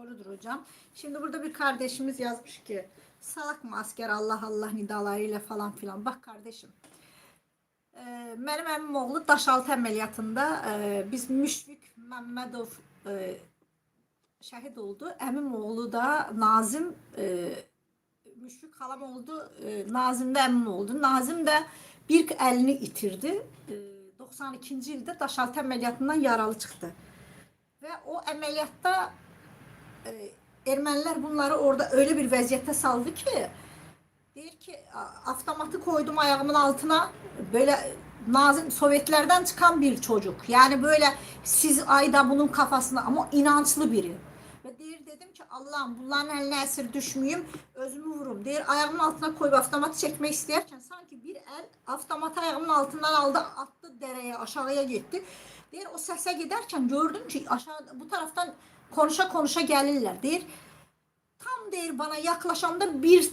Doğrudur hocam. Şimdi burada bir kardeşimiz yazmış ki salak mı asker Allah Allah nidalarıyla falan filan. Bak kardeşim. Mənim əmim oğlu Daşaltı əməliyyatında biz Müşfiq Məmmədov şəhid oldu. Əmim oğlu da Nazim Müşfiq xalam oldu. Nazim də əmim oldu. Nazim də bir əlini itirdi. 92-ci ildə Daşaltı əməliyyatından yaralı çıxdı. Və o əməliyyatda ermənilər bunları orada öyle bir vəziyyətə saldı ki, deyir ki avtomatı koydum ayağımın altına, böyle Nazım Sovyetlerden çıkan bir çocuk. Yani böyle siz ayda bunun kafasına ama inançlı biri. Ve deyir dedim ki Allah'ım bunların eline esir düşmeyeyim, özümü vururum. Deyir ayağımın altına koyup avtomatı çekmek isteyerken sanki bir el avtomatı ayağımın altından aldı, attı dereye, aşağıya gitti. Deyir o sese giderken gördüm ki aşağı bu taraftan konuşa konuşa gelirler. Deyir tam deyir bana yaklaşanda bir